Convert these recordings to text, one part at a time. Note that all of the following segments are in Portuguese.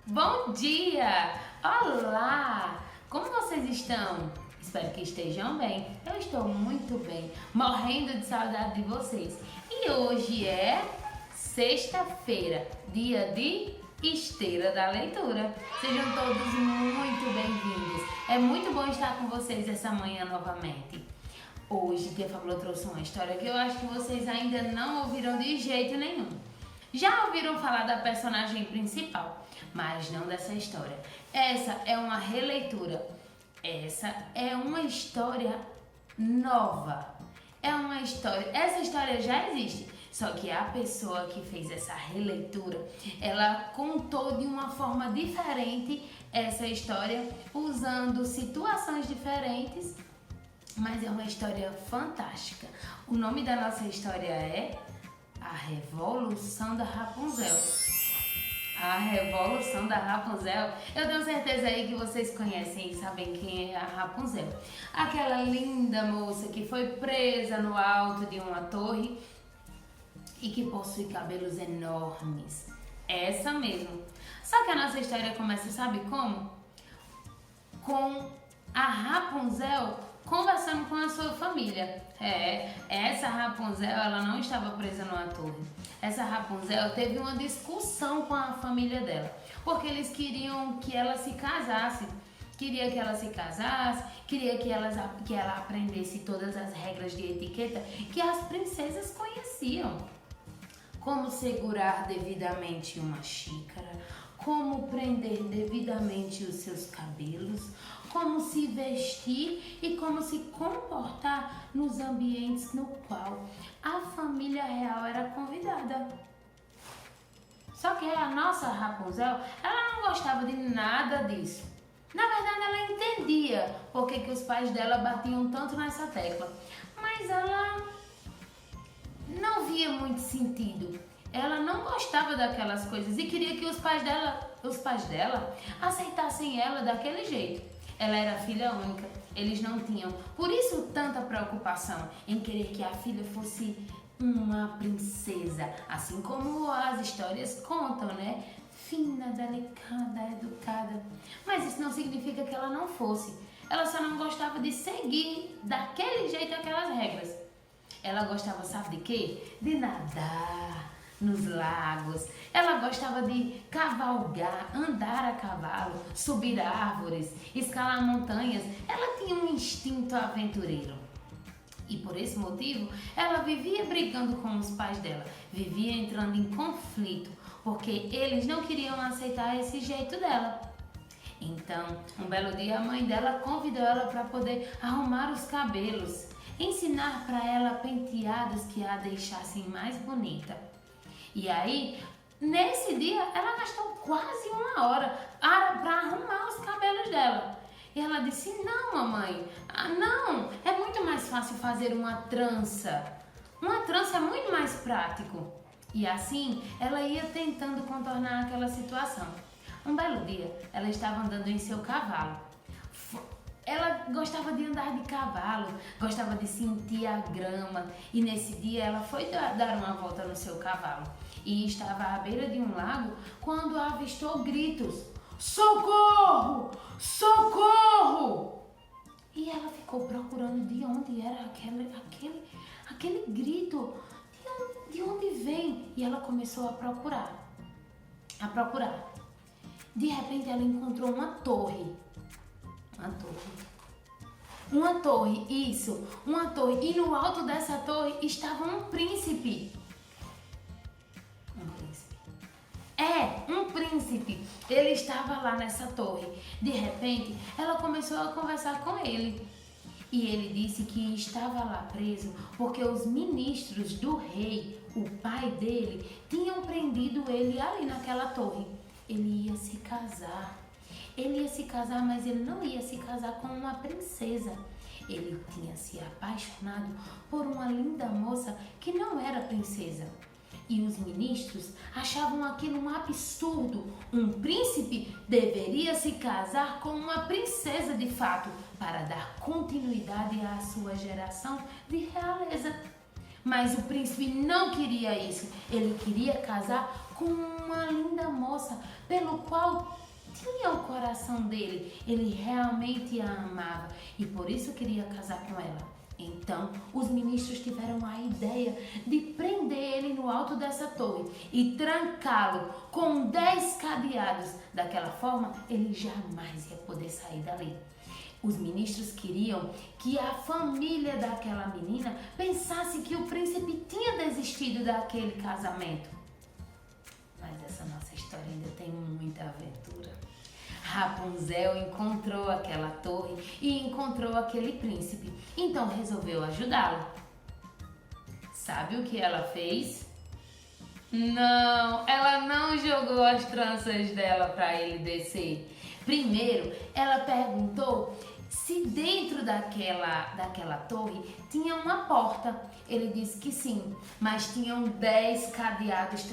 Bom dia! Olá! Como vocês estão? Espero que estejam bem. Eu estou muito bem, morrendo de saudade de vocês. E hoje é sexta-feira, dia de Esteira da Leitura. Sejam todos muito bem-vindos. É muito bom estar com vocês essa manhã novamente. Hoje, Tia Fábula trouxe uma história que eu acho que vocês ainda não ouviram de jeito nenhum. Já ouviram falar da personagem principal, mas não dessa história. Essa é uma releitura. Essa é uma história nova. Essa história já existe, só que a pessoa que fez essa releitura, ela contou de uma forma diferente essa história, usando situações diferentes, mas é uma história fantástica. O nome da nossa história é A Revolução da Rapunzel. A Revolução da Rapunzel. Eu tenho certeza aí que vocês conhecem e sabem quem é a Rapunzel. Aquela linda moça que foi presa no alto de uma torre e que possui cabelos enormes. Essa mesmo. Só que a nossa história começa, sabe como? Com a Rapunzel conversando com a sua família. Essa Rapunzel, ela não estava presa numa torre. Essa Rapunzel teve uma discussão com a família dela, porque eles queriam que ela se casasse. Queria que ela se casasse, queria que ela aprendesse todas as regras de etiqueta que as princesas conheciam. Como segurar devidamente uma xícara, como prender devidamente os seus cabelos, como se vestir e como se comportar nos ambientes no qual a família real era convidada. Só que a nossa Rapunzel, ela não gostava de nada disso. Na verdade, ela entendia por que os pais dela batiam tanto nessa tecla, mas ela não via muito sentido. Ela não gostava daquelas coisas e queria que os pais dela aceitassem ela daquele jeito. Ela era filha única, eles não tinham, por isso tanta preocupação em querer que a filha fosse uma princesa, assim como as histórias contam, né? Fina, delicada, educada. Mas isso não significa que ela não fosse. Ela só não gostava de seguir daquele jeito aquelas regras. Ela gostava, sabe de quê? De nadar nos lagos. Ela gostava de cavalgar, andar a cavalo, subir árvores, escalar montanhas. Ela tinha um instinto aventureiro. E por esse motivo, ela vivia brigando com os pais dela, vivia entrando em conflito, porque eles não queriam aceitar esse jeito dela. Então, um belo dia, a mãe dela convidou ela para poder arrumar os cabelos, ensinar para ela penteados que a deixassem mais bonita. E aí, nesse dia, ela gastou quase uma hora para arrumar os cabelos dela. E ela disse: não, mamãe, não, é muito mais fácil fazer uma trança. Uma trança é muito mais prático. E assim, ela ia tentando contornar aquela situação. Um belo dia, ela estava andando em seu cavalo. Ela gostava de andar de cavalo, gostava de sentir a grama, e nesse dia ela foi dar uma volta no seu cavalo e estava à beira de um lago quando avistou gritos: socorro! Socorro! E ela ficou procurando de onde era aquele grito, de onde vem? E ela começou a procurar. De repente ela encontrou uma torre. Uma torre, isso, uma torre. E no alto dessa torre estava um príncipe. Um príncipe. Ele estava lá nessa torre. De repente, ela começou a conversar com ele. E ele disse que estava lá preso porque os ministros do rei, o pai dele, tinham prendido ele ali naquela torre. Ele ia se casar. Mas ele não ia se casar com uma princesa. Ele tinha se apaixonado por uma linda moça que não era princesa. E os ministros achavam aquilo um absurdo. Um príncipe deveria se casar com uma princesa de fato, para dar continuidade à sua geração de realeza. Mas o príncipe não queria isso. Ele queria casar com uma linda moça pelo qual tinha o coração dele. Ele realmente a amava e por isso queria casar com ela. Então, os ministros tiveram a ideia de prender ele no alto dessa torre e trancá-lo com 10 cadeados. Daquela forma, ele jamais ia poder sair dali. Os ministros queriam que a família daquela menina pensasse que o príncipe tinha desistido daquele casamento. Mas essa nossa história ainda tem muita aventura. Rapunzel encontrou aquela torre e encontrou aquele príncipe, então resolveu ajudá-lo. Sabe o que ela fez? Não, ela não jogou as tranças dela para ele descer. Primeiro, ela perguntou se dentro daquela torre tinha uma porta. Ele disse que sim, mas tinham 10 cadeados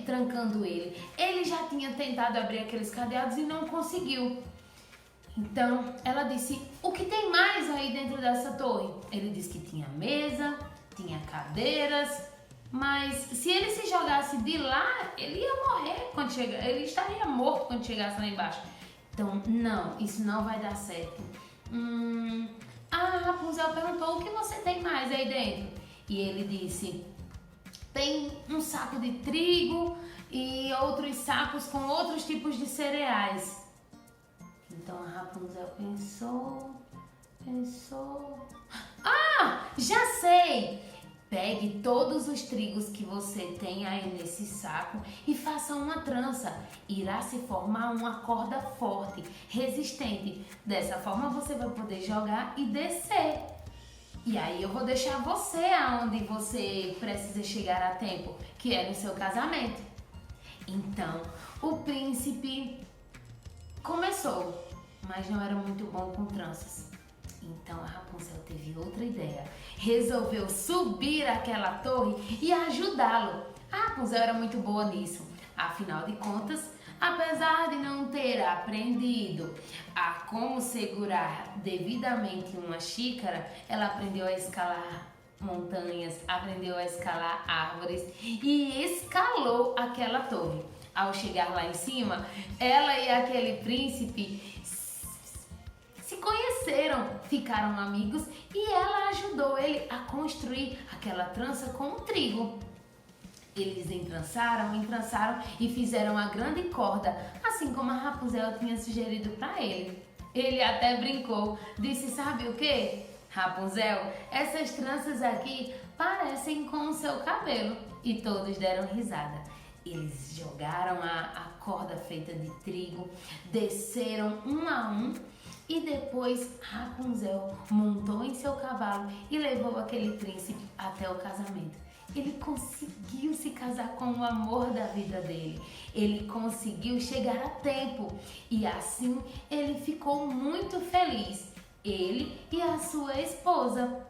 trancando ele. Ele já tinha tentado abrir aqueles cadeados e não conseguiu. Então, ela disse, o que tem mais aí dentro dessa torre? Ele disse que tinha mesa, tinha cadeiras, mas se ele se jogasse de lá, ele ia morrer quando chegar, ele estaria morto quando chegasse lá embaixo. Então, não, isso não vai dar certo. A Rapunzel perguntou, o que você tem mais aí dentro? E ele disse, tem um saco de trigo e outros sacos com outros tipos de cereais. Então a Rapunzel pensou. Ah, já sei! Pegue todos os trigos que você tem aí nesse saco e faça uma trança. Irá se formar uma corda forte, resistente. Dessa forma você vai poder jogar e descer. E aí eu vou deixar você aonde você precisa chegar a tempo, que é no seu casamento. Então, o príncipe começou, mas não era muito bom com tranças. Então a Rapunzel teve outra ideia. Resolveu subir aquela torre e ajudá-lo. A Rapunzel era muito boa nisso. Afinal de contas, apesar de não ter aprendido a como segurar devidamente uma xícara, ela aprendeu a escalar montanhas, aprendeu a escalar árvores e escalou aquela torre. Ao chegar lá em cima, ela e aquele príncipe se conheceram, ficaram amigos e ela ajudou ele a construir aquela trança com o trigo. Eles entrançaram e fizeram a grande corda, assim como a Rapunzel tinha sugerido para ele. Ele até brincou, disse, sabe o que? Rapunzel, essas tranças aqui parecem com o seu cabelo. E todos deram risada. Eles jogaram a corda feita de trigo, desceram um a um e depois Rapunzel montou em seu cavalo e levou aquele príncipe até o casamento. Ele conseguiu se casar com o amor da vida dele. Ele conseguiu chegar a tempo e assim ele ficou muito feliz. Ele e a sua esposa.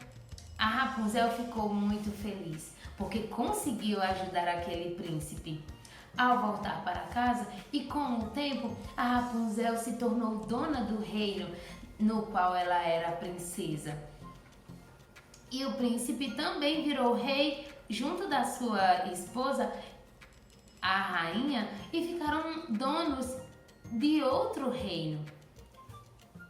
A Rapunzel ficou muito feliz porque conseguiu ajudar aquele príncipe. Ao voltar para casa e com o tempo, a Rapunzel se tornou dona do reino no qual ela era princesa. E o príncipe também virou rei junto da sua esposa, a rainha, e ficaram donos de outro reino.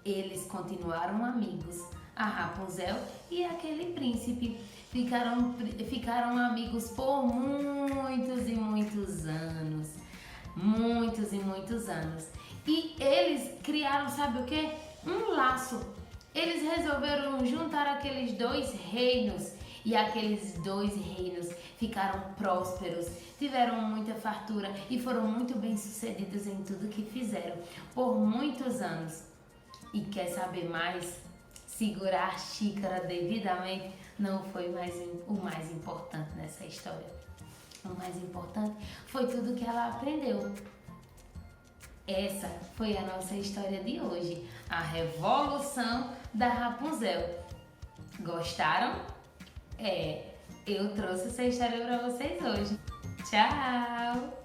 Eles continuaram amigos, a Rapunzel e aquele príncipe. Ficaram amigos por muitos e muitos anos. Muitos e muitos anos. E eles criaram, sabe o quê? Um laço. Eles resolveram juntar aqueles dois reinos. E aqueles dois reinos ficaram prósperos, tiveram muita fartura e foram muito bem-sucedidos em tudo que fizeram por muitos anos. E quer saber mais? Segurar a xícara devidamente não foi o mais importante nessa história. O mais importante foi tudo que ela aprendeu. Essa foi a nossa história de hoje, a Revolução da Rapunzel. Gostaram? Eu trouxe essa história para vocês hoje. Tchau!